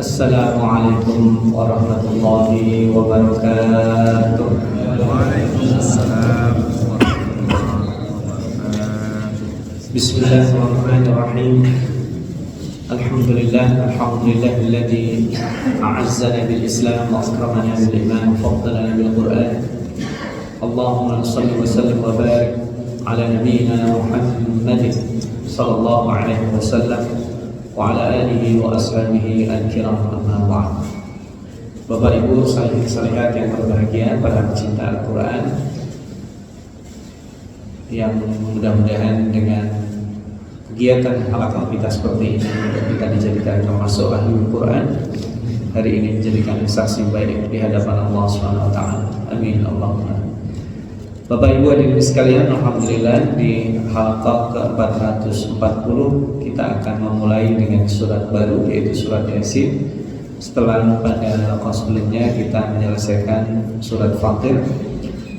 Assalamualaikum warahmatullahi wabarakatuh. Waalaikumsalam warahmatullahi wabarakatuh. Bismillahirrahmanirrahim. Alhamdulillah alladzi a'azzana bil Islam wa akramana bil iman wa faddalana bil Qur'an. Allahumma shalli wa sallim wa barik ala nabiyyina Muhammad sallallahu alaihi wasallam wa ala alihi wa ashabihi al-kiram, amma ba'd. Bapak Ibu salihat yang berbahagia, para pecinta Al-Quran, yang mudah-mudahan dengan kegiatan halaqah kita seperti ini kita dijadikan termasuk ahli Al-Quran, hari ini menjadikan saksi baik di hadapan Allah Subhanahu wa taala. Amin Allahumma. Bapak Ibu hadirin sekalian, alhamdulillah di halaqah ke-440 kita akan memulai dengan surat baru, yaitu surat Yasin. Setelah pada halaqah sebelumnya kita menyelesaikan surat Fatir,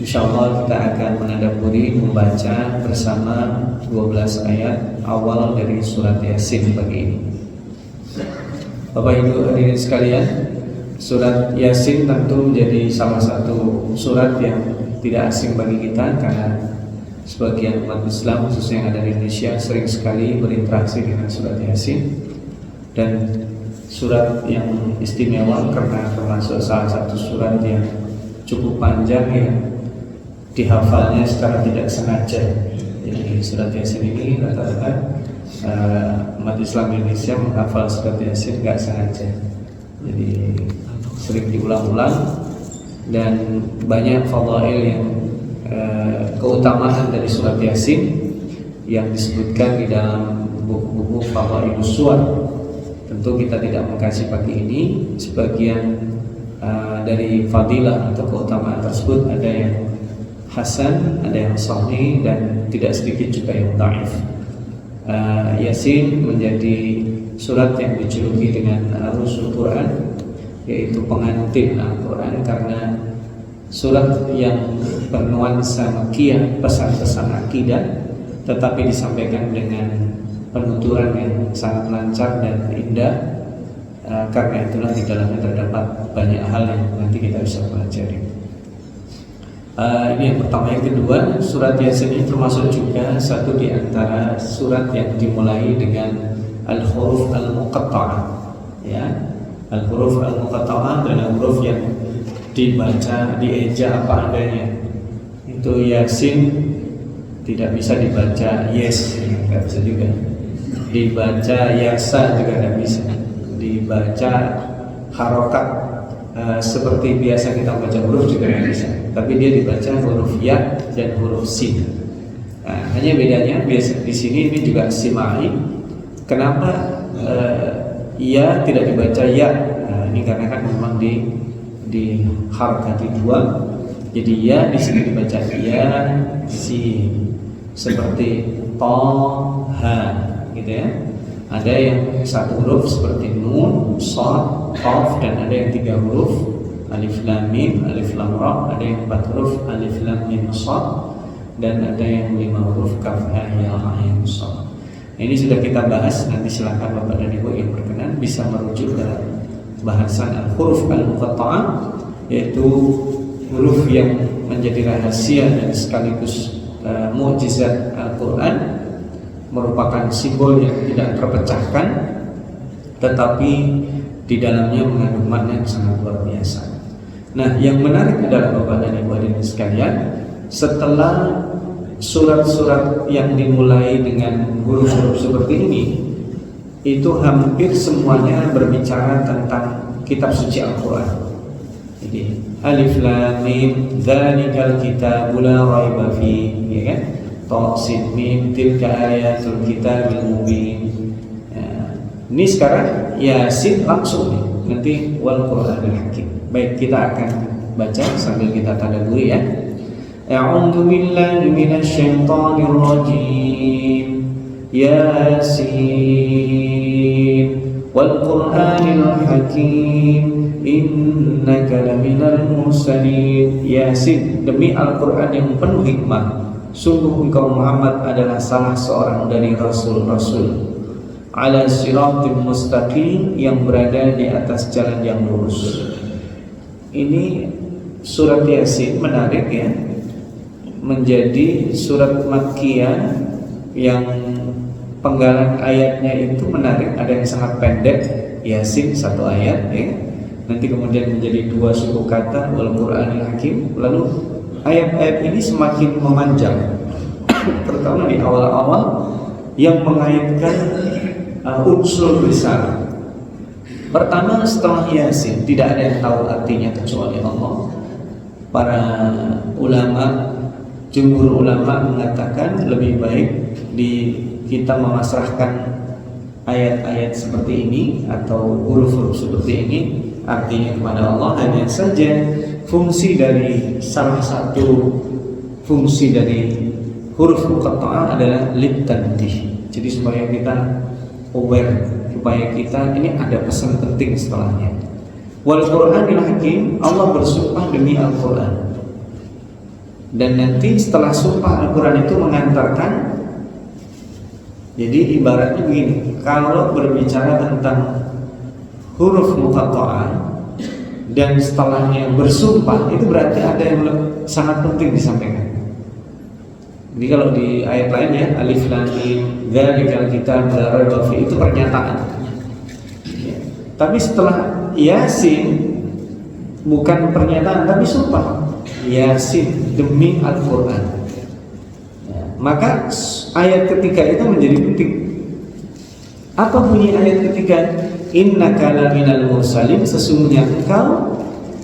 insyaallah kita akan menadaburi, membaca bersama 12 ayat awal dari surat Yasin pagi ini. Bapak Ibu hadirin sekalian, surat Yasin tentu menjadi salah satu surat yang tidak asing bagi kita, karena sebagian umat Islam khususnya yang ada di Indonesia sering sekali berinteraksi dengan surat Yasin, dan surat yang istimewa karena termasuk salah satu surat yang cukup panjang yang dihafalnya secara tidak sengaja. Jadi surat Yasin ini rata-rata umat Islam Indonesia menghafal surat Yasin nggak sengaja, jadi sering diulang-ulang, dan banyak fadail yang keutamaan dari surat Yasin yang disebutkan di dalam buku-buku Fadailus Suwar. Tentu kita tidak mengkaji pagi ini sebagian dari fadilah atau keutamaan tersebut, ada yang hasan, ada yang sahih, dan tidak sedikit juga yang dhaif. Yasin menjadi surat yang dijuluki dengan Rusul Quran, yaitu pengantin Al-Quran, karena surat yang bernuansa makiyah, pesan-pesan akidah, tetapi disampaikan dengan penuturan yang sangat lancar dan indah. Karena itulah di dalamnya terdapat banyak hal yang nanti kita bisa pelajari. Ini yang pertama. Yang kedua, surat Yasin ini termasuk juga satu di antara surat yang dimulai dengan al-huruf al-muqatta'ah, ya. Al-huruf al-muqatta'ah adalah huruf yang dibaca, dieja apa adanya. Itu Yasin tidak bisa dibaca yes, tidak bisa juga. Dibaca yasa juga tidak bisa. Dibaca harokat seperti biasa kita baca huruf juga tidak bisa. Tapi dia dibaca huruf ya dan huruf sin. Hanya bedanya biasa di sini ini juga simai. Kenapa ya tidak dibaca ya? Ini karena kan memang di harakati dua. Jadi ya di sini dibaca ya, si, seperti to, ha, gitu ya. Ada yang satu huruf seperti nun, shad, qaf, dan ada yang 3 huruf alif lam mim, alif lam ra. Ada yang 4 huruf alif lam mim shad, dan ada yang 5 huruf kaf ha ya ain shad. Ini sudah kita bahas, nanti silakan Bapak dan Ibu yang berkenan bisa merujuk dalam bahasan al-huruf al-muqatta'ah, yaitu huruf yang menjadi rahasia dan sekaligus mukjizat Al-Quran, merupakan simbol yang tidak terpecahkan, tetapi di dalamnya mengandung makna yang sangat luar biasa. Nah, yang menarik adalah Bapak dan Ibu hadirin sekalian, setelah surat-surat yang dimulai dengan huruf-huruf seperti ini, itu hampir semuanya berbicara tentang kitab suci Al-Quran. Jadi alif lam mim dzalikal kitabul la raiba fihi, ya kan? Ta sin mim tilka ayatul kitabil mubin. Ya. Ini sekarang Yasin langsung nih, nanti wal Qur'anil hakim. Baik, kita akan baca sambil kita tadabburi ya. A'udzu billahi minasyaitonir rajim. Yasin wal Qur'anil hakim innaka laminal mursalin. Yasin, demi Al-Quran yang penuh hikmah, sungguh engkau Muhammad adalah salah seorang dari rasul-rasul. ala siratim mustaqim, yang berada di atas jalan yang lurus. Ini surat Yasin menarik ya, menjadi surat Makkiyah yang penggalan ayatnya itu menarik. Ada yang sangat pendek, Yasin 1 ayat ya, nanti kemudian menjadi 2 suku kata, wal Qur'anil Hakim. Lalu ayat-ayat ini semakin memanjang, terutama di awal-awal yang mengaitkan unsur besar. Pertama, setelah Yasin tidak ada yang tahu artinya kecuali Allah. Para ulama, jumhur ulama mengatakan lebih baik kita memasrahkan ayat-ayat seperti ini atau huruf-huruf seperti ini artinya kepada Allah. Hanya saja fungsi dari salah satu fungsi dari huruf muqatta'ah adalah litanbih. Jadi supaya kita aware, supaya kita ini ada pesan penting setelahnya. Wal Qur'anil Hakim, Allah bersumpah demi Al-Qur'an. Dan nanti setelah sumpah Al-Qur'an itu mengantarkan, jadi ibaratnya begini, kalau berbicara tentang huruf muqatta'ah dan setelahnya bersumpah, itu berarti ada yang sangat penting disampaikan. Jadi kalau di ayat lain ya, alif lam mim dzalikal kitab la raiba fi, itu pernyataan. Ya. Tapi setelah Yasin bukan pernyataan tapi sumpah. Yasin demi Al-Qur'an. Ya. Maka ayat ketiga itu menjadi penting. Apa bunyi ayat ketiga? Innaka laminal mursalin, sesungguhnya engkau,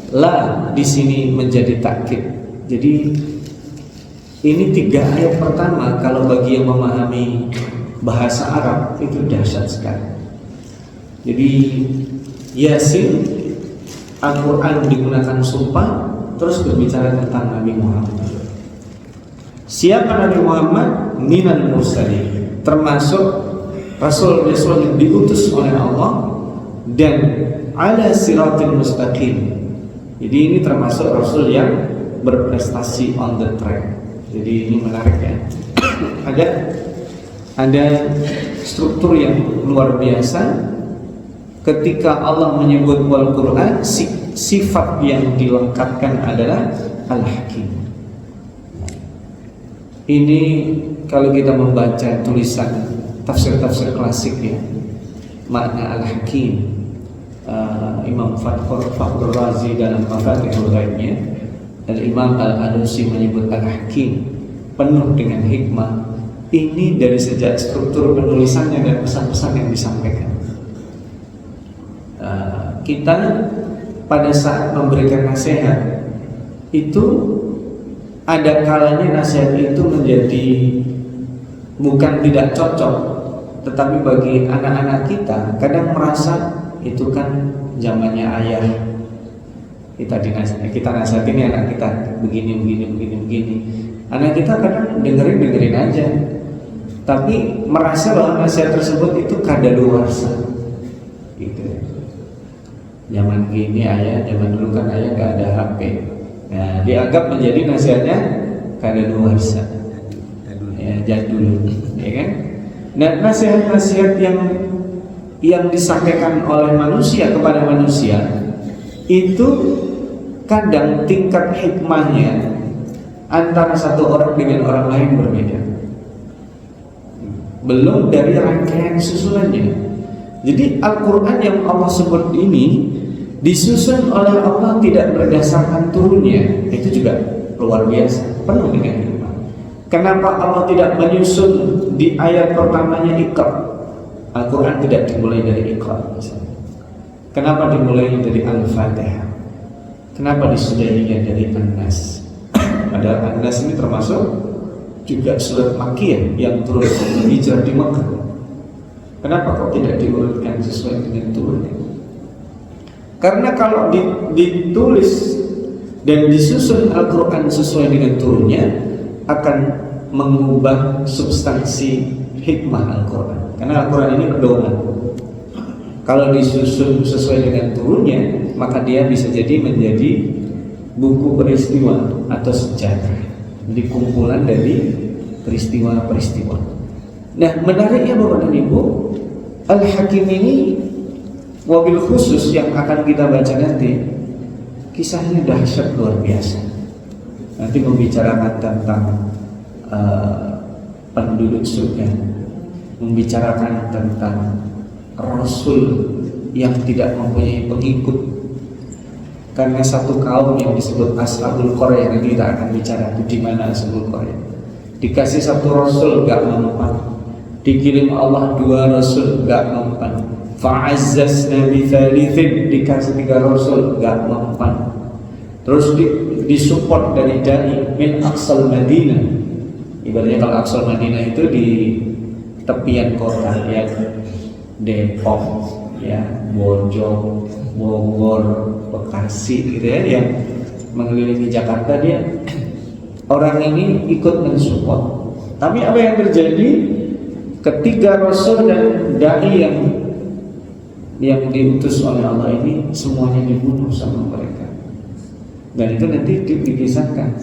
la di sini menjadi takkid. Jadi ini 3 ayat pertama kalau bagi yang memahami bahasa Arab itu dahsyat sekali. Jadi Yasin, Al-Quran digunakan sumpah, terus berbicara tentang Nabi Muhammad. Siapa Nabi Muhammad? Minal mursalin, termasuk Rasul-Rasul yang diutus oleh Allah, dan ala siratil mustaqim. Jadi ini termasuk Rasul yang berprestasi on the track. Jadi ini menarik ya. Ada struktur yang luar biasa ketika Allah menyebut wal Qur'an. Sifat yang dilengkapkan adalah Al-Hakim. Ini kalau kita membaca tulisan tafsir-tafsir klasik ya, makna Al-Hakim, Imam Fakhrur Razi dalam Mafatihul Ghaibnya, Al-Imam Al-Alusi menyebut Al-Hakim, penuh dengan hikmah. Ini dari sejak struktur penulisannya dan pesan-pesan yang disampaikan. Kita pada saat memberikan nasihat itu ada kalanya nasihat itu menjadi bukan tidak cocok, tetapi bagi anak-anak kita kadang merasa itu kan zamannya ayah, kita nasihatin anak kita begini. Anak kita kadang dengerin aja, tapi merasa bahwa nasihat tersebut itu kadaluarsa. Gitu. Zaman gini ayah, zaman dulu kan ayah nggak ada HP. Nah, dianggap menjadi nasihatnya kadaluarsa. Ya, jadul, ya kan? Nah, nasihat-nasihat yang disampaikan oleh manusia kepada manusia itu kadang tingkat hikmahnya antara satu orang dengan orang lain berbeda. Belum dari rangkaian susunannya. Jadi Al-Quran yang Allah sebut ini disusun oleh Allah tidak berdasarkan turunnya. Itu juga luar biasa, penuh dengan hikmah. Kenapa Allah tidak menyusun di ayat pertamanya Iqra? Al-Quran tidak dimulai dari Iqra misalnya. Kenapa dimulai dari Al-Fatihah? Kenapa disudahinya dari An-Nas? Padahal An-Nas ini termasuk juga surat Makkiyah yang turun hijrah di Makkah. Kenapa kok tidak diurutkan sesuai dengan turunnya? Karena kalau ditulis dan disusun Al-Quran sesuai dengan turunnya akan mengubah substansi hikmah Al-Quran. Karena Al-Quran ini pedoman. Kalau disusun sesuai dengan turunnya, maka dia bisa jadi menjadi buku peristiwa atau sejarah, jadi kumpulan dari peristiwa-peristiwa. Nah, menariknya Bapak dan Ibu, Al-Hakim ini wabil khusus yang akan kita baca nanti, kisahnya dahsyat luar biasa. Nanti membicarakan tentang penduduk surga, membicarakan tentang Rasul yang tidak mempunyai pengikut. Karena satu kaum yang disebut Ashabul Qaryah, nanti kita akan bicara di mana Ashabul Qaryah. Dikasih satu Rasul gak mempan, dikirim Allah 2 Rasul gak mempan, fa'azzazna bi thalithin, dikasih 3 Rasul gak mempan. Terus disupport dari dai min aqsal Madinah. Ibaratnya kalau aqsal Madinah itu di tepian kota, ya Depok, ya Bojong, Bogor, Bekasi gitu ya, yang mengelilingi Jakarta, dia orang ini ikut mensupport. Tapi apa yang terjadi ketika Rasul dan dai yang diutus oleh Allah ini semuanya dibunuh sama mereka. Dan itu nanti dikisahkan.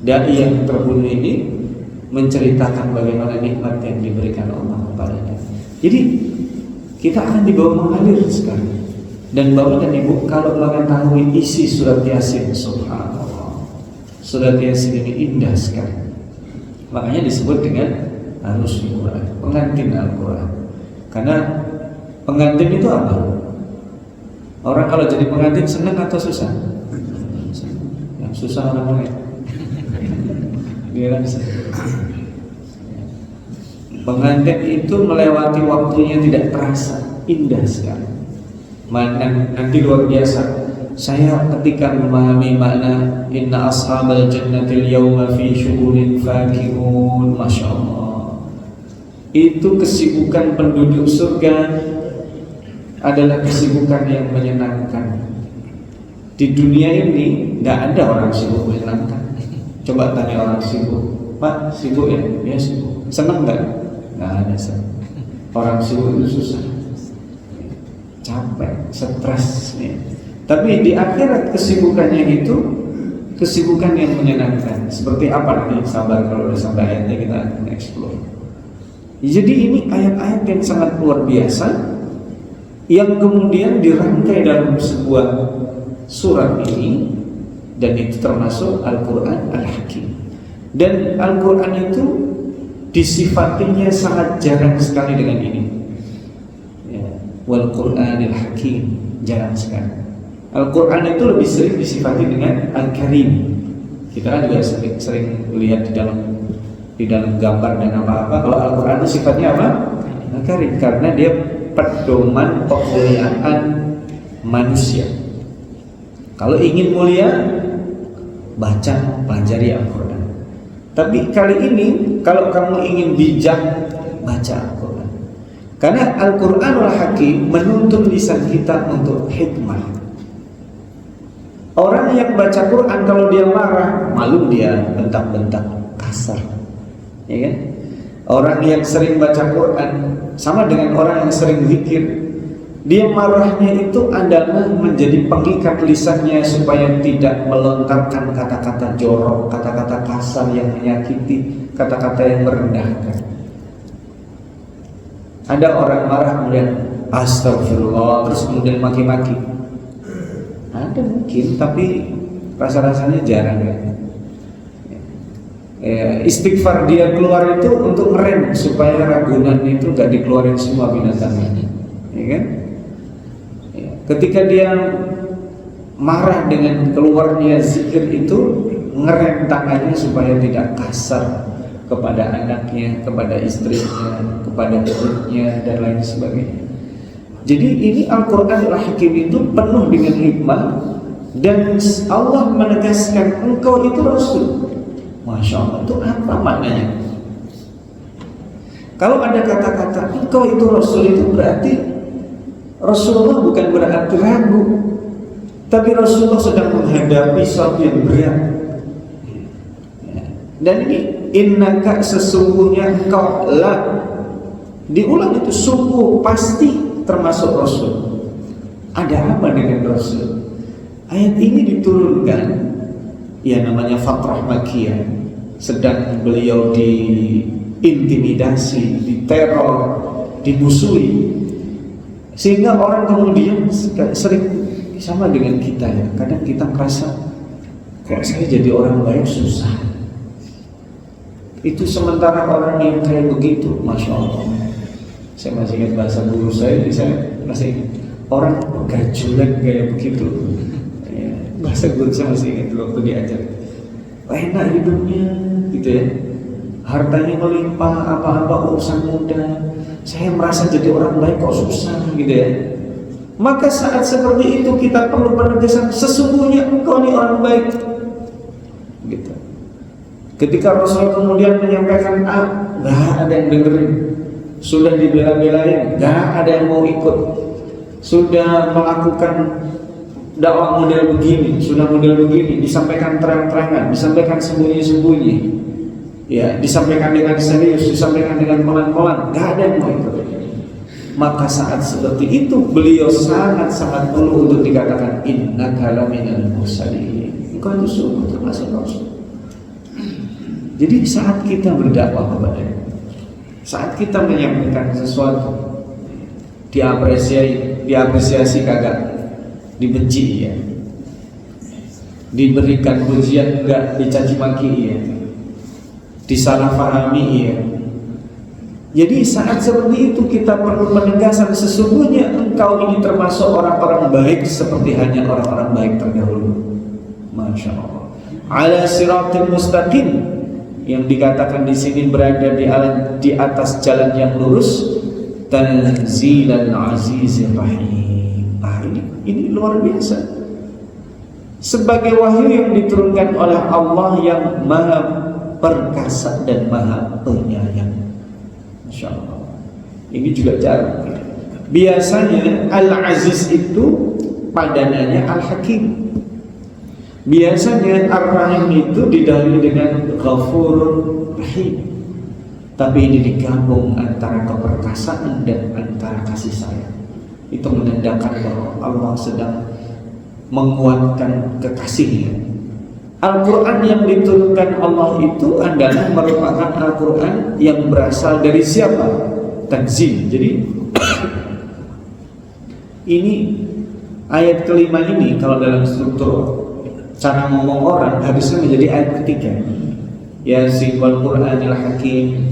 Dai yang terbunuh ini menceritakan bagaimana nikmat yang diberikan Allah kepadanya. Jadi kita akan dibawa mengalir sekarang. Dan Bapak dan Ibu kalau mengetahui isi surat Yasin, subhanallah, surat Yasin ini indah sekali. Makanya disebut dengan Arusul Quran, pengantin Al-Quran. Karena pengantin itu apa? Orang kalau jadi pengantin senang atau susah? Yang susah orang lain. Dia kan pengantin itu melewati waktunya tidak terasa, indah sekali. Nanti luar biasa. Saya ketika memahami makna inna ashabal jannatil yawma fi syughulin fakihun, masya Allah, itu kesibukan penduduk surga adalah kesibukan yang menyenangkan. Di dunia ini tidak ada orang sibuk menyenangkan. Coba tanya orang sibuk, Pak sibuk ya? Ya sibuk. Senang nggak? Nggak ada senang. Orang sibuk itu susah, capek, stres ya. Tapi di akhirat kesibukannya itu kesibukan yang menyenangkan. Seperti apa nanti? Sabar, kalau udah sampai ayatnya kita akan explore. Jadi ini ayat-ayat yang sangat luar biasa yang kemudian dirangkai dalam sebuah surat ini, dan itu termasuk Al-Quran Al-Hakim. Dan Al-Quran itu disifatinya sangat jarang sekali dengan ini. Wal Qur'anil Hakim, jarang sekali. Al-Quran itu lebih sering disifati dengan Al-Karim. Kita kan juga sering lihat di dalam gambar dan apa-apa. Kalau Al-Quran itu sifatnya apa? Al-Karim, karena dia pedoman kemuliaan manusia. Kalau ingin mulia, pelajari Al-Quran. Tapi kali ini kalau kamu ingin bijak, baca Al-Quran. Karena Al-Quranul Hakim menuntun lisan kita untuk hikmah. Orang yang baca Quran kalau dia marah, malu dia bentak-bentak kasar, ya kan? Orang yang sering baca Quran sama dengan orang yang sering zikir. Dia marahnya itu adalah menjadi pengikat lisannya supaya tidak melontarkan kata-kata jorok, kata-kata kasar yang menyakiti, kata-kata yang merendahkan. Ada orang marah kemudian astagfirullah, terus kemudian maki-maki. Ada mungkin, tapi rasa-rasanya jarang ya. Istighfar dia keluar itu untuk ngerem supaya ragunan itu gak dikeluarin semua binatangnya, ya kan? Ketika dia marah dengan keluarnya zikir itu, ngerem tangannya supaya tidak kasar kepada anaknya, kepada istrinya, kepada perutnya, dan lain sebagainya. Jadi ini Al-Quran Al-Hakim itu penuh dengan hikmah, dan Allah menegaskan engkau itu Rasul. Masya Allah, itu apa maknanya? Kalau ada kata-kata engkau itu Rasul, itu berarti Rasulullah bukan berarti ragu, tapi Rasulullah sedang menghadapi sesuatu yang berat. Dan ini innaka, sesungguhnya engkau, la, diulang itu sungguh, pasti termasuk Rasul. Ada apa dengan Rasul? Ayat ini diturunkan, ya namanya Fatrah Makkiyah, sedang beliau diintimidasi, diteror, dimusuhi. Sehingga orang kemudian sering sama dengan kita ya. Kadang kita merasa kok saya jadi orang baik susah. Itu sementara orang yang kayak begitu, Masya Allah. Saya masih ingat bahasa guru saya masih ingat. Orang gajulan kayak begitu ya, bahasa guru saya masih ingat waktu diajar. Enak hidupnya gitu ya. Hartanya melimpah, apa-apa urusan mudah. Saya merasa jadi orang baik kok susah gitu ya. Maka saat seperti itu kita perlu penegasan, sesungguhnya engkau ini orang baik gitu. Ketika Rasul kemudian menyampaikan nggak ada yang dengerin, sudah dibela-belain, nggak ada yang mau ikut, sudah melakukan dakwah model begini, sudah model begini, disampaikan terang-terangan, disampaikan sembunyi-sembunyi, ya, disampaikan dengan serius, disampaikan dengan pelan-pelan, nggak ada yang mau ikut. Maka saat seperti itu beliau sangat-sangat perlu untuk dikatakan innaka laminal mursalin. Engkau itu sungguh termasuk Rasul. Jadi saat kita berdakwah kepadanya, saat kita menyampaikan sesuatu, diapresiasi kagak, dibenci ya, diberikan pujian enggak, dicaci maki ya, disalahpahami ya. Jadi saat seperti itu kita perlu penegasan, sesungguhnya engkau ini termasuk orang-orang baik seperti hanya orang-orang baik terdahulu. Masya Allah. Ala siratil mustaqim, yang dikatakan di sini berada di atas jalan yang lurus. Tanzilan azizir rahim. Ini luar biasa. Sebagai wahyu yang diturunkan oleh Allah yang maha perkasa dan maha penyayang. Masya Allah. Ini juga jarang. Biasanya Al-Aziz itu padanannya Al-Hakim. Biasanya Ar-Rahim itu didahului dengan Ghafurur Rahim. Tapi ini digabung antara keperkasaan dan antara kasih sayang. Itu menandakan bahwa Allah sedang menguatkan kekasihnya. Al-Quran yang diturunkan Allah itu adalah merupakan Al-Quran yang berasal dari siapa? Tanzil. Jadi ini ayat kelima ini kalau dalam struktur cara ngomong orang harusnya menjadi ayat ketiga. Yasin wal Qur'anil Hakim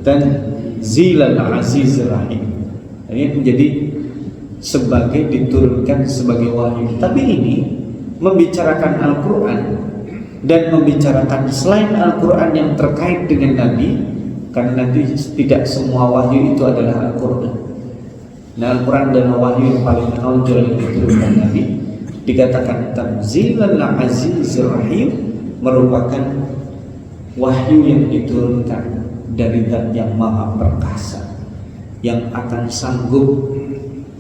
tanzilal azizir rahim. Ini menjadi sebagai diturunkan sebagai wahyu. Tapi ini membicarakan Al-Quran dan membicarakan selain Al-Quran yang terkait dengan Nabi, karena nanti tidak semua wahyu itu adalah Al-Quran. Nah, Al-Quran adalah wahyu yang paling menonjol yang diturunkan Nabi. Dikatakan tanzilal azizir rahim, merupakan wahyu yang diturunkan dari Zat yang maha perkasa, yang akan sanggup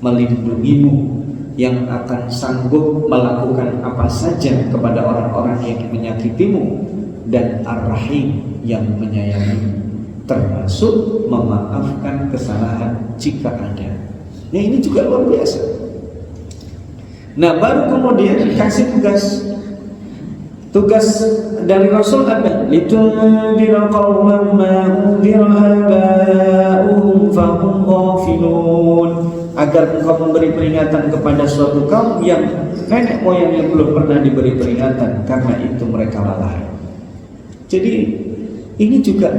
melindungimu, yang akan sanggup melakukan apa saja kepada orang-orang yang menyakitimu, dan Ar-Rahim yang menyayangimu, termasuk memaafkan kesalahan jika ada. Nah, ini juga luar biasa. Nah, baru kemudian dikasih tugas dari Rasul apa? Litundira qauman ma undira aba'uhum fahum ghafilun, agar engkau memberi peringatan kepada suatu kaum yang nenek moyangnya belum pernah diberi peringatan, karena itu mereka lalai. Jadi ini juga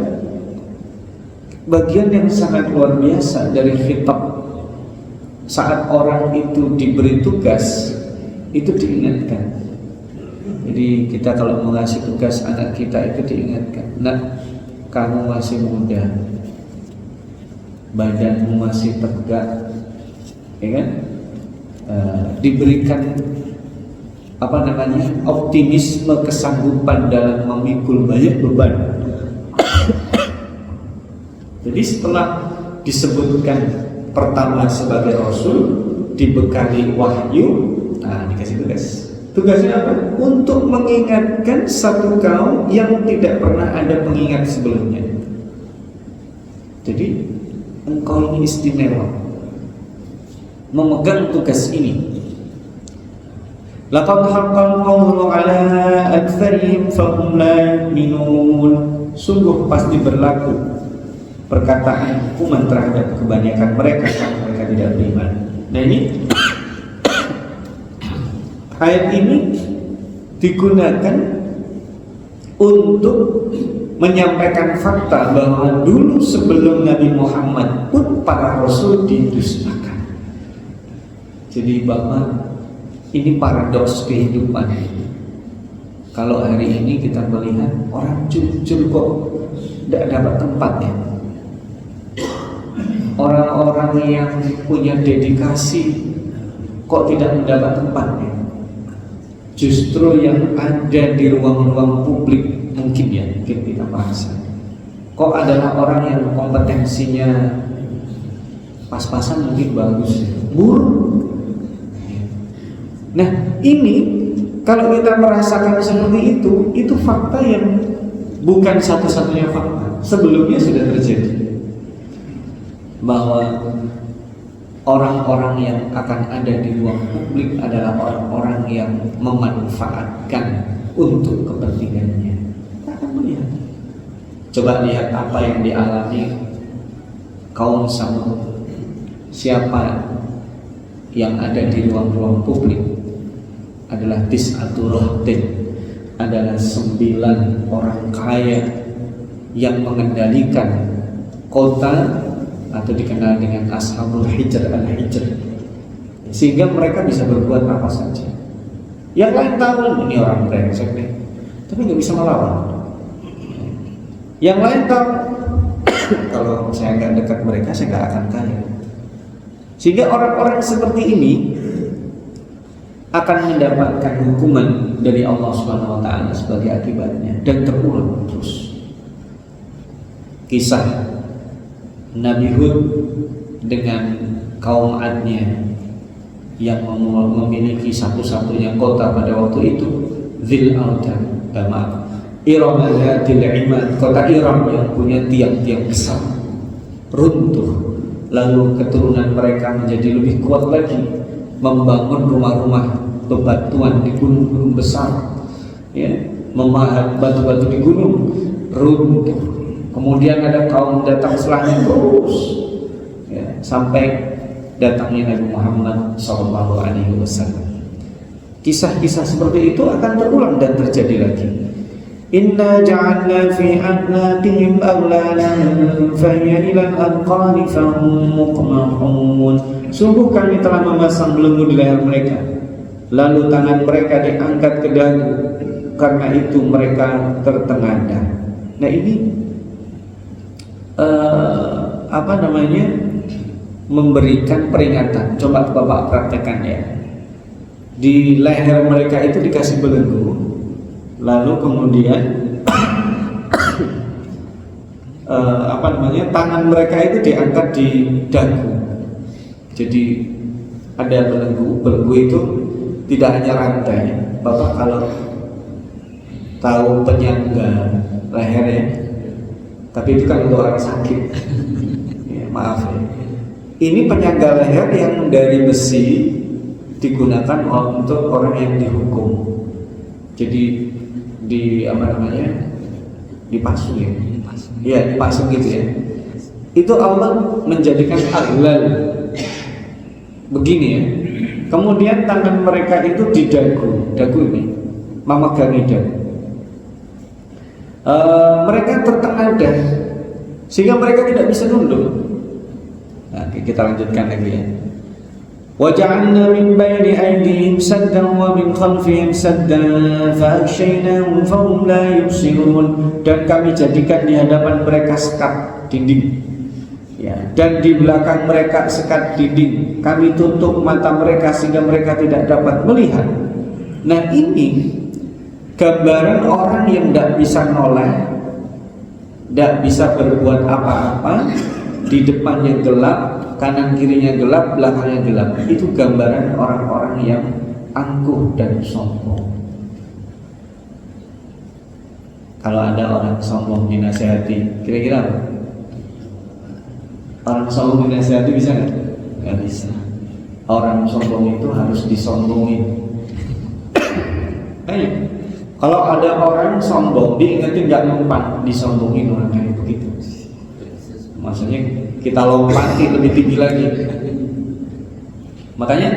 bagian yang sangat luar biasa dari khitab. Saat orang itu diberi tugas, itu diingatkan. Jadi kita kalau mengasih tugas anak kita itu diingatkan, nak, kamu masih muda, badanmu masih tegak, ya kan? Diberikan optimisme, kesanggupan dalam memikul banyak beban. Jadi setelah disebutkan pertama sebagai Rasul, dibekali wahyu, dikasih tugas. Tugasnya apa? Untuk mengingatkan satu kaum yang tidak pernah ada pengingat sebelumnya. Jadi engkau ini istimewa memegang tugas ini. Laqad haqqal qawlu 'ala aktsarihim fahum la yu'minun. Sungguh pasti berlaku perkataan hukuman terhadap kebanyakan mereka karena mereka tidak beriman. Nah ini ayat ini digunakan untuk menyampaikan fakta bahwa dulu sebelum Nabi Muhammad pun para rasul didustakan. Jadi Bapak, ini paradoks kehidupan. Kalau hari ini kita melihat orang jujur kok tidak dapat tempatnya. Orang-orang yang punya dedikasi kok tidak mendapat tempatnya. Justru yang ada di ruang-ruang publik mungkin kita merasa kok adalah orang yang kompetensinya pas-pasan, mungkin bagus, buruk. Nah ini kalau kita merasakan seperti itu fakta yang bukan satu-satunya fakta. Sebelumnya sudah terjadi bahwa orang-orang yang akan ada di ruang publik adalah orang-orang yang memanfaatkan untuk kepentingannya. Kita akan melihat. Coba lihat apa yang dialami kaum Samud. Siapa yang ada di ruang-ruang publik adalah tis'atul rahtin, adalah 9 orang kaya yang mengendalikan kota atau dikenal dengan Ashabul Hijr al-Hijr, sehingga mereka bisa berbuat apa saja. Yang lain tahu ini orang brengsek nih, tapi nggak bisa melawan. Yang lain tahu kalau saya nggak dekat mereka saya nggak akan kaya. Sehingga orang-orang seperti ini akan mendapatkan hukuman dari Allah Subhanahu wa taala sebagai akibatnya, dan terulang terus. Kisah Nabi Hud dengan kaum Ad-nya yang memiliki satu-satunya kota pada waktu itu, Dzil Autad, Iram Dzatil Imad, kota Iram yang punya tiang-tiang besar, runtuh. Lalu keturunan mereka menjadi lebih kuat lagi, membangun rumah-rumah bebatuan di gunung-gunung besar, memahat batu-batu di gunung, runtuh. Kemudian ada kaum datang setelahnya terus, sampai datangnya Nabi Muhammad SAW. Kisah-kisah seperti itu akan terulang dan terjadi lagi. Inna ja'alna fi a'naqihim aghlalan fahiya ilal adqani fahum muqmahun. Sungguh kami telah memasang belenggu di leher mereka, lalu tangan mereka diangkat ke dagu, karena itu mereka tertengadah. Nah ini memberikan peringatan. Coba Bapak praktekkan ya. Di leher mereka itu dikasih belenggu, lalu kemudian tangan mereka itu diangkat di dagu. Jadi ada belenggu itu tidak hanya rantai. Bapak kalau tahu penyangga leher ya, tapi itu kan untuk orang sakit. Maaf ya. Ini penyangga leher yang dari besi, digunakan untuk orang yang dihukum. Jadi dipasung ya. Iya, dipasung gitu ya. Itu Allah menjadikan aghlal begini ya. Kemudian tangan mereka itu di dagu ini, memegangi dagu. Mereka tertengadah sehingga mereka tidak bisa nunduk. Nah, kita lanjutkan lagi ya. وَجَعَلْنَا مِنْ بَيْنِ أَيْدِيهِمْ سَدًّا وَمِنْ خَلْفِهِمْ سَدًّا فَأَغْشَيْنَاهُمْ فَهُمْ لَا يُبْصِرُونَ. Dan kami jadikan di hadapan mereka sekat dinding, dan di belakang mereka sekat dinding. Kami tutup mata mereka sehingga mereka tidak dapat melihat. Nah ini gambaran orang yang tidak bisa noleh, tidak bisa berbuat apa-apa. Di depannya gelap, kanan kirinya gelap, belakangnya gelap. Itu gambaran orang-orang yang angkuh dan sombong. Kalau ada orang sombong dinasihati, kira-kira apa? Orang sombong dinasihati bisa nggak? Nggak bisa. Orang sombong itu harus disombongin. Ayo. Kalau ada orang sombong, diingetin nggak mempan, disombongin orang kayak begitu. Maksudnya kita lompati lebih tinggi lagi. Makanya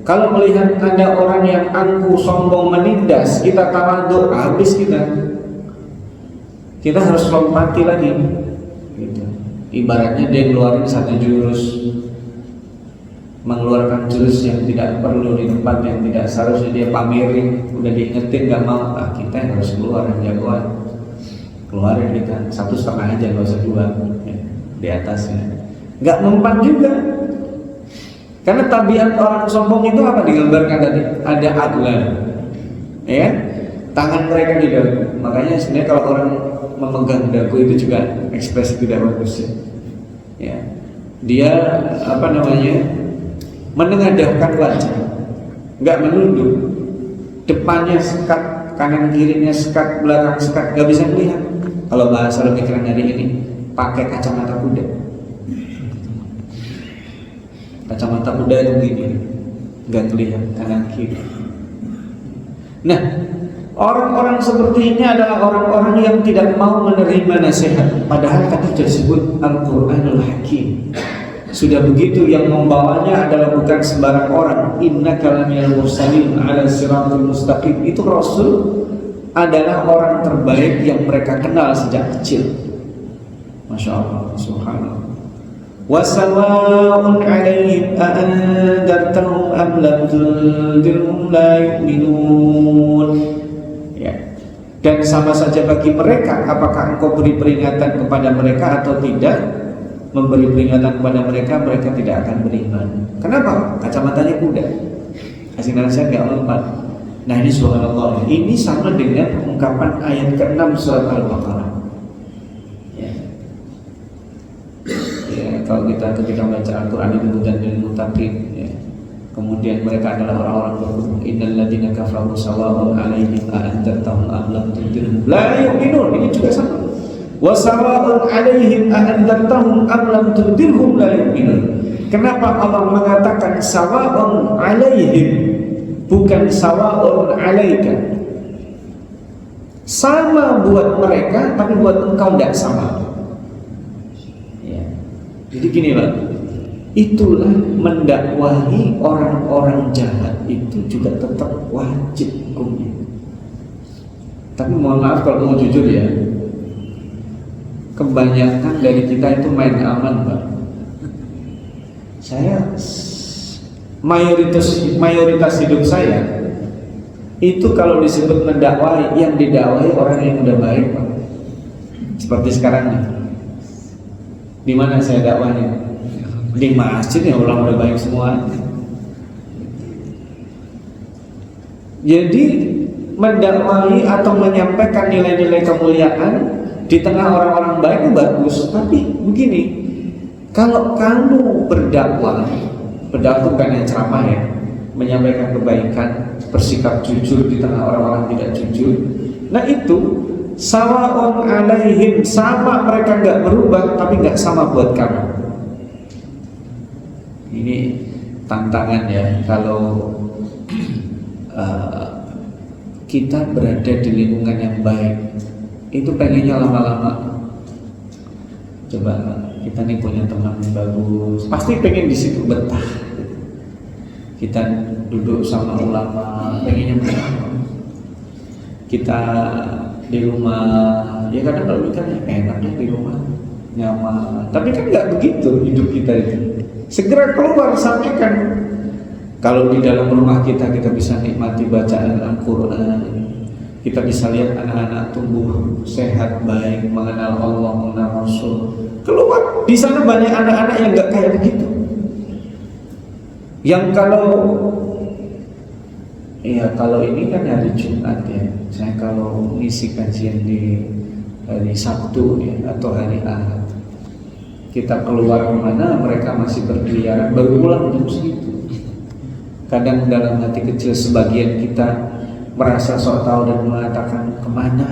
kalau melihat ada orang yang angkuh, sombong, menindas, kita tawadhu, habis kita. Kita harus lompati lagi. Gitu. Ibaratnya dia ngeluarin satu jurus, mengeluarkan jurus yang tidak perlu di tempat yang tidak seharusnya dia pamerin, udah diingetin nggak mau, kita yang harus keluar yang jagoan. Keluarin kita 1,5 aja, nggak usah 2 ya, di atasnya. Nggak mempan juga. Karena tabiat orang sombong itu apa digambarkan tadi? Ada aglan, ya, tangan mereka di dagu. Makanya sebenarnya kalau orang memegang dagu itu juga ekspresi tidak bagus ya. Ya. Dia apa namanya? Menengadahkan wajah, nggak menunduk. Depannya sekat, kanan kirinya sekat, belakang sekat, nggak bisa melihat. Kalau bahasa pemikiran hari ini, pakai kacamata kuda. Kacamata kuda itu begini, nggak terlihat kanan kiri. Nah, orang-orang seperti ini adalah orang-orang yang tidak mau menerima nasihat. Padahal tadi disebut Al-Quranul Hakim. Sudah begitu yang membawanya adalah bukan sembarang orang. Innaka laminal mursalin ala siratul mustaqim. Itu Rasul adalah orang terbaik yang mereka kenal sejak kecil. Masya Allah, subhanallah. Wasawa'un alaihim a'andartahum am lam tundirhum la yu'minun. Ya. Dan sama saja bagi mereka, apakah engkau beri peringatan kepada mereka atau tidak. Memberi peringatan kepada mereka, mereka tidak akan beriman. Kenapa? Kacamatanya kuda. Kasih nasihat nggak mempan. Nah ini subhanallah. Ini sama dengan ungkapan ayat ke-6 surat Al-Baqarah. Ya, kalau kita ketika membaca Al-Quran itu hudan lil muttaqin, ya. Kemudian mereka adalah orang-orang berhukum. Innal ladzina kafaru sawa'un 'alaihim a'anzartahum am lam tundirhum la yu'minun. Ini juga sama. Wa sawa'un 'alaihim a'anzartahum am lam tundirhum la yu'minun. Kenapa Allah mengatakan sawa'un 'alaihim bukan sawa'un 'alaika? Sama buat mereka tapi buat engkau tidak sama. Jadi gini Pak, itulah mendakwahi orang-orang jahat itu juga tetap wajib hukumnya. Tapi mohon maaf kalau mau jujur ya, kebanyakan dari kita itu main aman Pak. Saya mayoritas hidup saya itu kalau disebut mendakwahi, yang didakwahi orang yang udah baik Pak. Seperti sekarang nih. Di mana saya dakwahnya? Di masjid ya, ulama udah baik semua. Jadi mendakwahi atau menyampaikan nilai-nilai kemuliaan di tengah orang-orang baik itu bagus. Tapi begini, kalau kamu berdakwah itu bukan hanya ceramah ya, menyampaikan kebaikan, bersikap jujur di tengah orang-orang tidak jujur. Nah itu sawa'un 'alaihim, sama mereka nggak berubah tapi nggak sama buat kamu. Ini tantangan ya kalau kita berada di lingkungan yang baik. Itu pengennya lama-lama. Coba kita nih punya teman yang bagus, pasti pengen di situ betah. Kita duduk sama ulama, pengennya betah. Kita di rumah, ya kadang kalau kan enaknya di rumah, nyaman. Tapi kan nggak begitu hidup kita itu. Segera keluar, sampaikan. Kalau di dalam rumah kita bisa nikmati bacaan Al-Quran, kita bisa lihat anak-anak tumbuh sehat, baik, mengenal Allah, mengenal Rasul. Keluar, di sana banyak anak-anak yang nggak kayak begitu. Yang kalau ini kan hari Jumat ya, saya kalau ngisi kajian di hari Sabtu ya, atau hari Ahad, kita keluar kemana mereka masih berkeliaran, baru pulang jam segitu. Kadang dalam hati kecil sebagian kita merasa sok tahu dan mengatakan kemana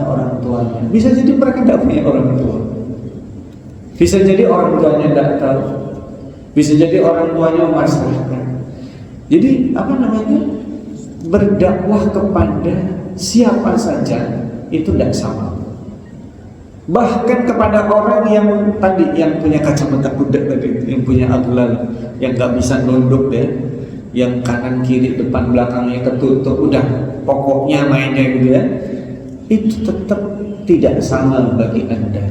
orang tuanya. Bisa jadi mereka tidak punya orang tua, bisa jadi orang tuanya tidak tahu, bisa jadi orang tuanya memasrahkan. Jadi berdakwah kepada siapa saja itu tidak sama. Bahkan kepada orang yang tadi, yang punya kacamata kuda tadi, yang punya aglal, yang nggak bisa nunduk deh, yang kanan kiri depan belakangnya ketutup, udah pokoknya mainnya gitu ya, itu tetap tidak sama bagi Anda.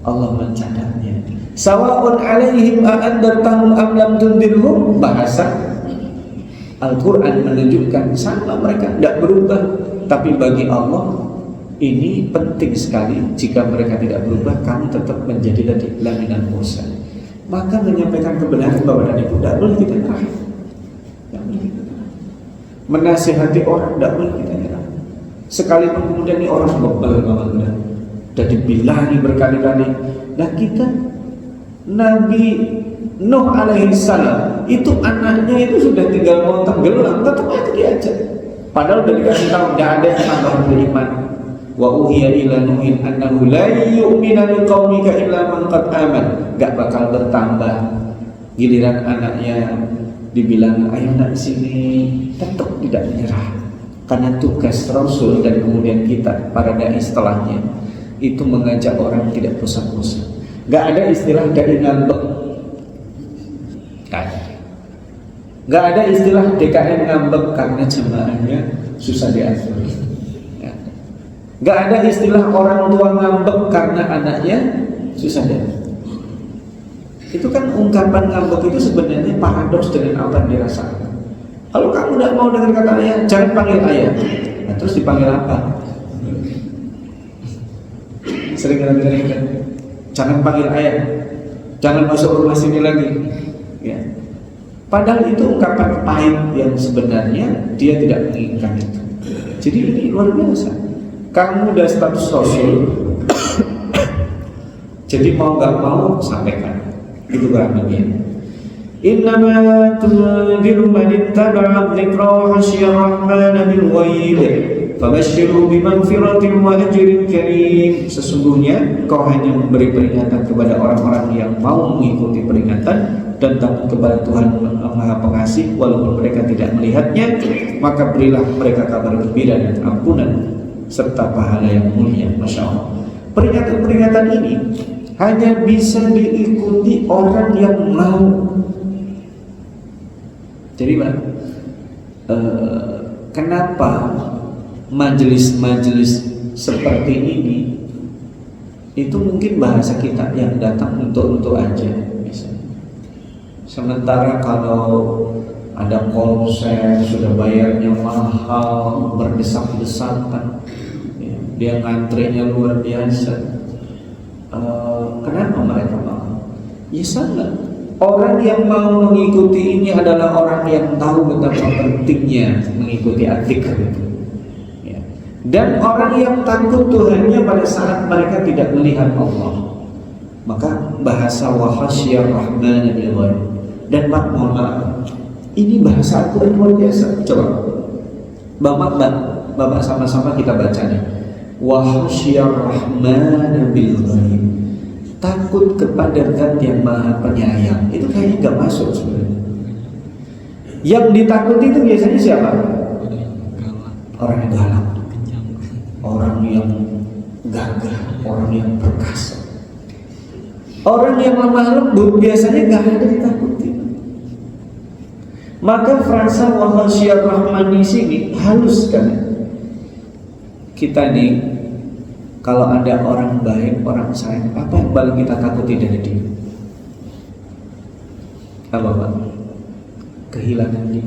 Allah mencatatnya. Sawa'un alaihim a'andartahum am lam tundirhum. Bahasa Al-Quran menunjukkan sama, mereka tidak berubah. Tapi bagi Allah ini penting sekali. Jika mereka tidak berubah, kamu tetap menjadi laminan mursal. Maka menyampaikan kebenaran bahwa dan ibu tidak boleh kita nyerah. Tidak boleh kita nyerah. Menasihati orang tidak boleh kita nyerah. Sekalipun kemudian ini orang bebal banget, sudah dibilangi berkali-kali. Nah kita, Nabi Nuh alaihi salam itu anaknya itu sudah tinggal mau tenggelam, tetap aja diajak. Padahal udah dikasih tahu tidak ada yang tambah beriman. Wa uhiya ila nuhin annahu la yu'mina liqaumika illa man qad aman. Gak bakal bertambah. Giliran anaknya dibilang ayo nak sini, tetap tidak menyerah. Karena tugas Rasul dan kemudian kita para dai setelahnya itu mengajak orang tidak bosan-bosan. Gak ada istilah dai ngambek. Gak ada istilah DKM ngambek karena jemaahnya susah diatur. Gak ada istilah orang tua ngambek karena anaknya susah diatur. Itu kan ungkapan ngambek itu sebenarnya paradoks dengan apa yang dirasakan. Kalau kamu tidak mau dengar kata ayah, jangan panggil ayah. Nah, terus dipanggil apa? Sering dengar kan? Jangan panggil ayah, jangan masuk rumah sini lagi. Ya. Padahal itu ungkapan pahit yang sebenarnya dia tidak menginginkan itu. Jadi ini luar biasa. Kamu udah status Rasul, jadi mau gak mau sampaikan. Itu berarti innama tunziru man ittaba'a dzikra wa khashiya ar-rahmana bil ghaib fabashshirhu bimaghfiratin wa ajrin karim. Sesungguhnya kau hanya memberi peringatan kepada orang-orang yang mau mengikuti peringatan dan takut kepada Tuhan Maha Pengasih walaupun mereka tidak melihatnya, maka berilah mereka kabar gembira dan ampunan serta pahala yang mulia. Masya Allah. Peringatan-peringatan ini hanya bisa diikuti orang yang mau. Jadi kenapa majelis-majelis seperti ini itu mungkin bahasa kita yang datang untuk aja misalnya. Sementara kalau ada konser sudah bayarnya mahal, berdesak-desakan, ya, dia ngantrinya luar biasa. Kenapa mereka mau? Ya sama. Orang yang mau mengikuti ini adalah orang yang tahu betapa pentingnya mengikuti adzikr itu. Ya. Dan orang yang takut Tuhannya pada saat mereka tidak melihat Allah. Maka bahasa wa khasyar rahman bil ghaib. Dan mohon maaf, ini bahasa Al-Quran luar biasa. Coba Bapak sama-sama kita bacanya. Wa khasyar rahman bil ghaib. Takut kepada Zat yang Maha Penyayang. Itu kayaknya nggak masuk sebenarnya. Yang ditakuti itu biasanya siapa? Orang yang galak, orang yang gagah, orang yang perkasa. Orang yang lemah lembut biasanya nggak ada ditakuti. Maka frasa wa khasyar rahman di sini halus kan? Kita nih, kalau ada orang baik, orang sayang, apa yang paling kita takuti dari dia? Apa Pak? Kehilangan dia.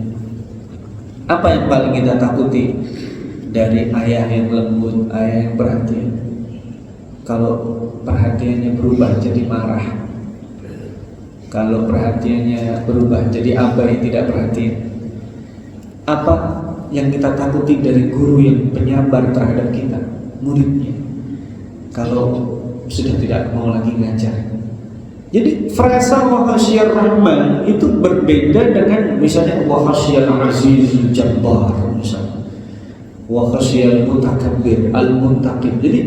Apa yang paling kita takuti dari ayah yang lembut, ayah yang perhatian? Kalau perhatiannya berubah jadi marah, kalau perhatiannya berubah jadi abai, tidak perhatian. Apa yang kita takuti dari guru yang penyabar terhadap kita, muridnya? Kalau sudah tidak mau lagi ngajar. Jadi frasa wa khasyar rahman itu berbeda dengan misalnya wa khasyal azizul jabbar misalnya, wa khasyal mutakabbir al muntaqim. Jadi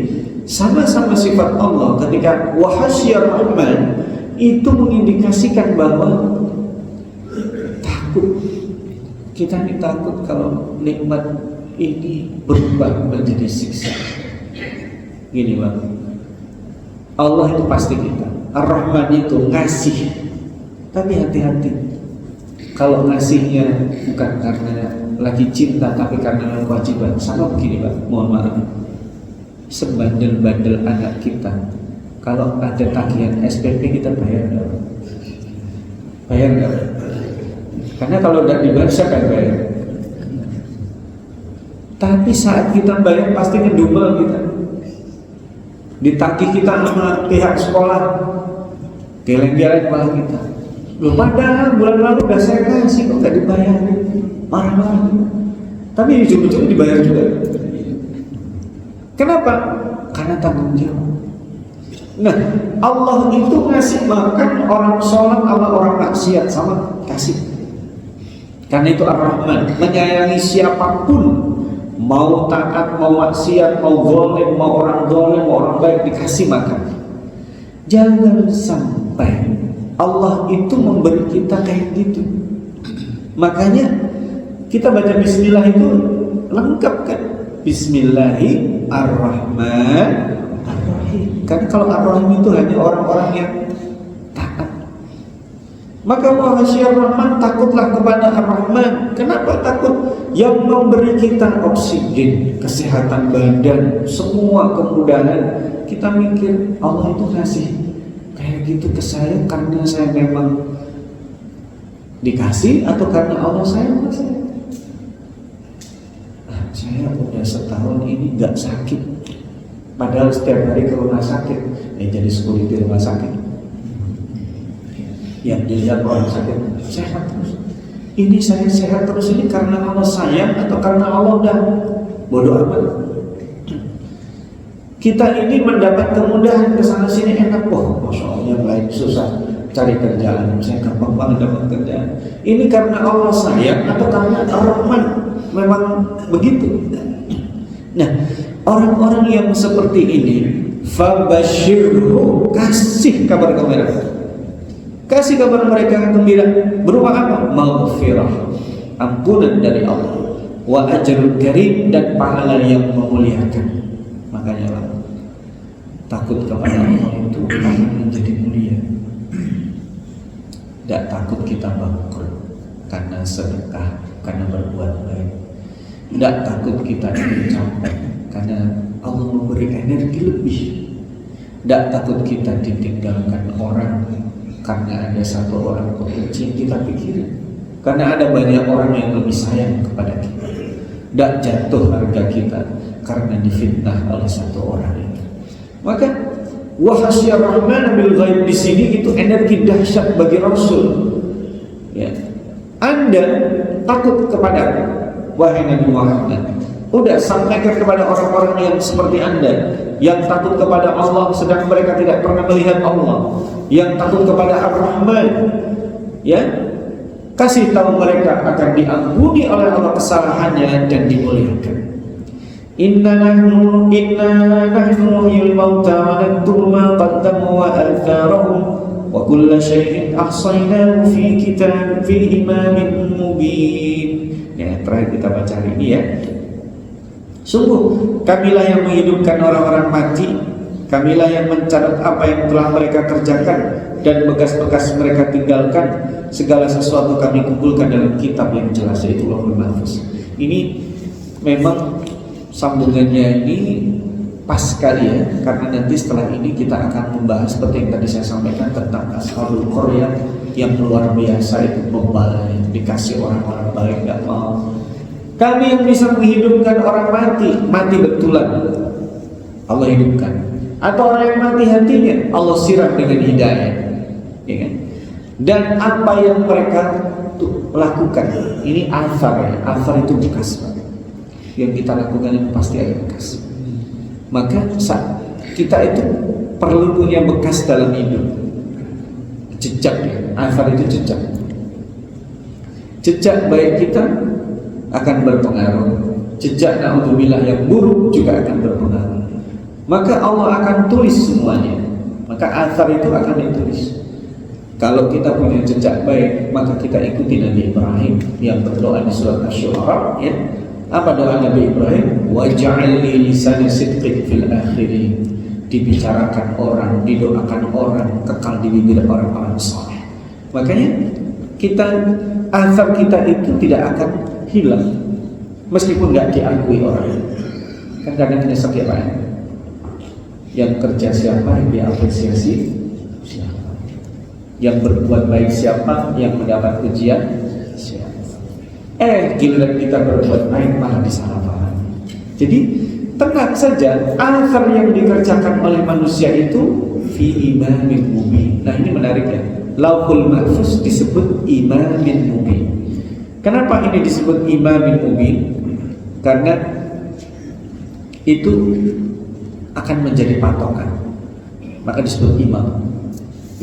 sama-sama sifat Allah. Ketika wa khasyar rahman itu mengindikasikan bahwa takut. Kita ini takut kalau nikmat ini berubah menjadi siksa. Gini Bang, Allah itu pasti kita. Ar-Rahman itu ngasih. Tapi hati-hati, kalau ngasihnya bukan karena lagi cinta, tapi karena kewajiban. Sama begini Pak, mohon maaf, sebandel-bandel anak kita, kalau ada tagihan SPP kita bayar nggak? Bayar nggak? Karena kalau tidak dibayar siapa yang bayar? Tapi saat kita bayar pasti ngedumel kita, ditagih kita sama pihak sekolah, geleng-geleng kepala kita. Loh, padahal bulan lalu udah saya kasih kok nggak dibayar, marah-marah. Tapi ujung-ujungnya dibayar juga. Kenapa? Karena tanggung jawab. Nah, Allah itu ngasih makan orang sholat sama orang maksiat sama kasih. Karena itu Ar-Rahman, menyayangi siapapun, mau taat, mau maksiat, mau zalim, mau orang zalim, mau orang baik, dikasih makan. Jangan sampai Allah itu memberi kita kayak gitu. Makanya kita baca bismillah itu lengkap kan? Bismillahirrahmanirrahim. Karena kalau Ar-Rahim itu hanya orang-orang yang taat. Maka wahsyar Rahman, takutlah kepada Ar-Rahman. Kenapa takut? Yang memberi kita oksigen, kesehatan badan, semua kemudahan. Kita mikir Allah itu ngasih kayak gitu ke saya karena saya memang dikasih atau karena Allah sayang ke saya. Saya udah setahun ini nggak sakit, padahal setiap hari ke rumah sakit, jadi security rumah sakit. Yang dilihat orang sakit sehat terus. Ini saya sehat terus ini karena Allah sayang atau karena Allah udah bodoh amat. Kita ini mendapat kemudahan ke sana sini enak, wah masya Allah, yang lain susah cari kerjaan, saya gampang banget dapat kerjaan. Ini karena Allah sayang atau karena Ar-Rahman memang begitu. Nah, orang-orang yang seperti ini, fabashirhu, kasih kabar gembira. Kasih kabar mereka gembira berupa apa? Maghfirah, ampunan dari Allah, wa ajrul karim, dan pahala yang memuliakan. Makanya lah, takut kepada Allah itu akan menjadi mulia. Tidak takut kita bangkrut karena sedekah, karena berbuat baik. Tidak takut kita capek karena Allah memberi energi lebih. Tidak takut kita ditinggalkan orang karena ada satu orang terkecil kita pikirin, karena ada banyak orang yang lebih sayang kepada kita. Tidak jatuh harga kita karena difitnah oleh satu orang itu. Maka wahasyar Rahman bil ghaib di sini itu energi dahsyat bagi Rasul. Ya. Anda takut kepada wahai Nabi Muhammad. Udah sampaikan kepada orang-orang yang seperti Anda, yang takut kepada Allah sedang mereka tidak pernah melihat Allah, yang takut kepada Ar-Rahman. Ya. Kasih tahu mereka akan diampuni oleh Allah kesalahannya dan dimuliakan. Inna nahnu nuhyil mauta wa naktubu ma qaddamu wa atharahum wa kulla syai'in ahsaynahu fi imamin mubin. Ya, terakhir kita baca hari ini ya. Sungguh kamilah yang menghidupkan orang-orang mati, kamilah yang mencatat apa yang telah mereka kerjakan dan bekas-bekas mereka tinggalkan. Segala sesuatu kami kumpulkan dalam kitab yang jelas, yaitu Lauhul Mahfuz. Ini memang sambungannya ini pas sekali ya, karena nanti setelah ini kita akan membahas seperti yang tadi saya sampaikan tentang Ashabul Qaryah yang luar biasa itu, bebal, dikasih orang-orang baik nggak mau. Kami yang bisa menghidupkan orang mati betulan, Allah hidupkan. Atau orang yang mati hatinya, Allah siram dengan hidayah, ya kan? Dan apa yang mereka lakukan, ini athar ya, athar itu bekas. Yang kita lakukan itu pasti ada bekas. Maka kita itu perlu punya bekas dalam hidup, jejak ya, athar itu jejak. Jejak baik kita akan berpengaruh, jejak na'udzubillah yang buruk juga akan berpengaruh. Maka Allah akan tulis semuanya, maka athar itu akan ditulis. Kalau kita punya jejak baik, maka kita ikuti Nabi Ibrahim yang berdoa di surat Asy-Syu'ara ya. Apa doa Nabi Ibrahim? Waj'al li lisana sidqin fil akhirin. dibicarakan orang, didoakan orang, kekal di bibir orang-orang saleh. Makanya azab kita itu tidak akan hilang meskipun nggak diakui orang. Kan kadang nyesek ya Pak, yang kerja siapa yang diapresiasi siapa, yang berbuat baik siapa, yang mendapat pujian siapa. Giliran kita berbuat baik malah disalahpahami. Jadi tenang saja, azab yang dikerjakan oleh manusia itu fi imamin mubin. Nah ini menarik ya, Lauhul Mahfuz disebut imamin mubin. Kenapa ini disebut imamin mubin? Karena itu akan menjadi patokan, maka disebut imam.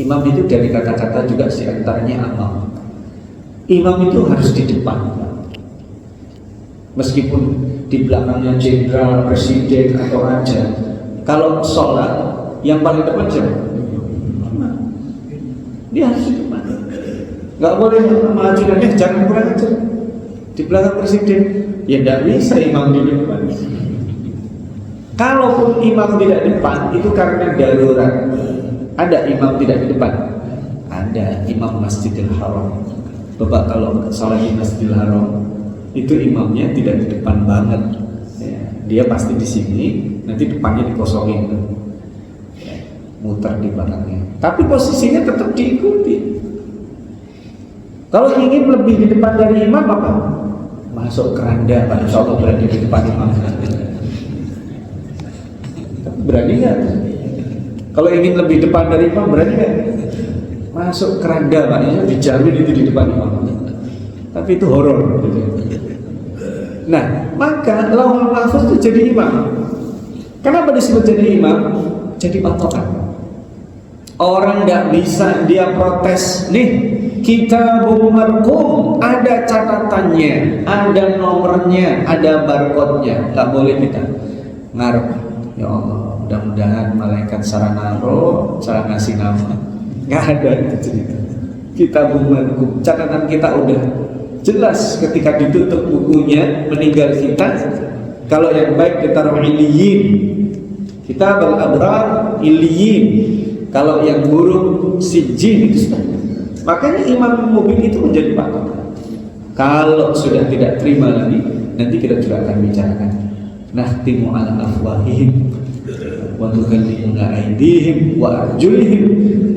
Imam itu dari kata-kata juga diantaranya amal. Imam itu harus di depan, meskipun di belakangnya jenderal, presiden atau raja. Kalau sholat yang paling depan siapa? Dia harus di depan. Nggak boleh maju dan jangan kurang ajar di belakang presiden. Ya tidak bisa imam di depan. Kalaupun imam tidak depan itu karena darurat. Ada imam tidak di depan? Ada, imam Masjidil Haram. Bapak kalau salat di Masjidil Haram itu imamnya tidak di depan banget ya, dia pasti di sini, nanti depannya dikosongin ya, muter di belakangnya, tapi posisinya tetap diikuti. Kalau ingin lebih di depan dari imam apa? Masuk keranda Pak, insya Allah berada di depan imam. Berani nggak? Kalau ingin lebih depan dari imam berani nggak? Masuk keranda Pak, ya dijamin itu di depan imam. Tapi itu horor gitu. Nah, maka Lauhul Mahfuz itu jadi imam. Kenapa disebut jadi imam? Jadi patokan. Orang nggak bisa dia protes, nih Kitabul Marqum ada catatannya, ada nomornya, ada barcode-nya. Nggak boleh kita ngarep. Ya Allah, mudah-mudahan malaikat saranaro, cara ngasih nama. Nggak ada itu cerita. Kitabul Marqum, catatan kita udah jelas ketika ditutup bukunya meninggal kita. Kalau yang baik ditaruh iliyin, Kitabul Abrar iliyin. Kalau yang buruk sijjin itu sudah. Makanya imam mubin itu menjadi patokan. Kalau sudah tidak terima lagi, nanti kita juga akan bicarakan. Nahtimu ala afwahihim wa tukallimuna aydihim wa arjulihim.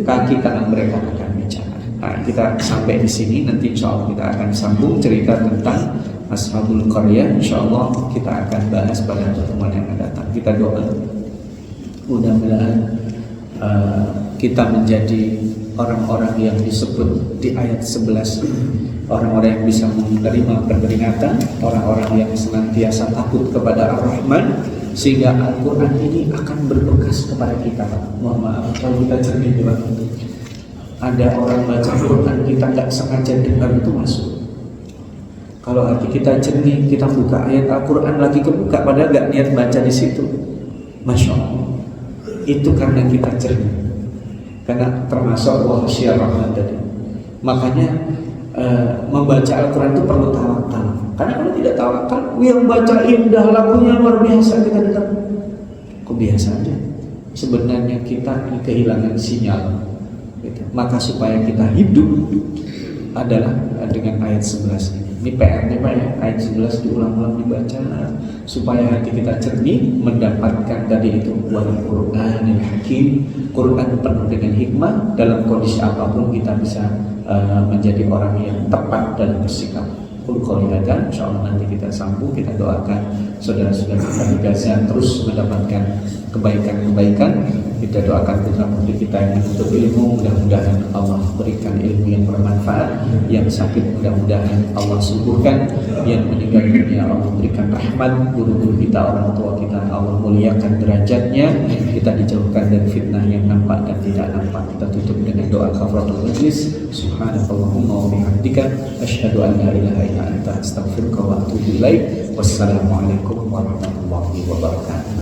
Kaki tangan mereka akan bicara. Nah, kita sampai di sini, nanti insya Allah kita akan sambung cerita tentang Ashabul Qaryah. Insya Allah kita akan bahas pada pertemuan yang akan datang. Kita doa mudah-mudahan kita menjadi orang-orang yang disebut di ayat 11, orang-orang yang bisa menerima peringatan, orang-orang yang senantiasa takut kepada Ar-Rahman, sehingga Al-Quran ini akan berbekas kepada kita. Mohon maaf kalau kita cermin Pak, ada orang baca Quran kita nggak sengaja dengar itu masuk. Kalau hati kita jernih, kita buka ayat Al-Quran lagi kebuka padahal nggak niat baca di situ, Masya Allah. Itu karena kita jernih, karena termasuk wahsyar rahman tadi. Makanya membaca Al-Quran itu perlu tawakal. Karena kalau tidak tawakal, yang baca indah lagunya luar biasa, kita dengar kok biasa aja. Sebenarnya kita kehilangan sinyal gitu. Maka supaya kita hidup adalah dengan ayat 11 ini. Ini PR-nya Pak ya, ayat 11 diulang-ulang dibaca supaya hati kita jernih, mendapatkan tadi itu wal Qur'anil Hakim, Quran penuh dengan hikmah. Dalam kondisi apapun kita bisa menjadi orang yang tepat dalam bersikap. Qul-Qalihadan, insyaallah nanti kita sambung, kita doakan saudara-saudara kita di Gaza terus mendapatkan kebaikan-kebaikan. Kita doakan putra-putri kita yang menuntut ilmu, mudah-mudahan Allah berikan ilmu yang bermanfaat, yang sakit mudah-mudahan Allah sembuhkan, yang meninggal dunia Allah berikan rahmat, guru-guru kita, orang tua kita Allah muliakan derajatnya, kita dijauhkan dari fitnah yang nampak dan tidak nampak. Kita tutup dengan doa kafaratul majlis. Subhanallahumma wa bihamdika asyhadu an la ilaha illa anta astaghfiruka wa atubu ilaik. Wassalamualaikum warahmatullahi wabarakatuh.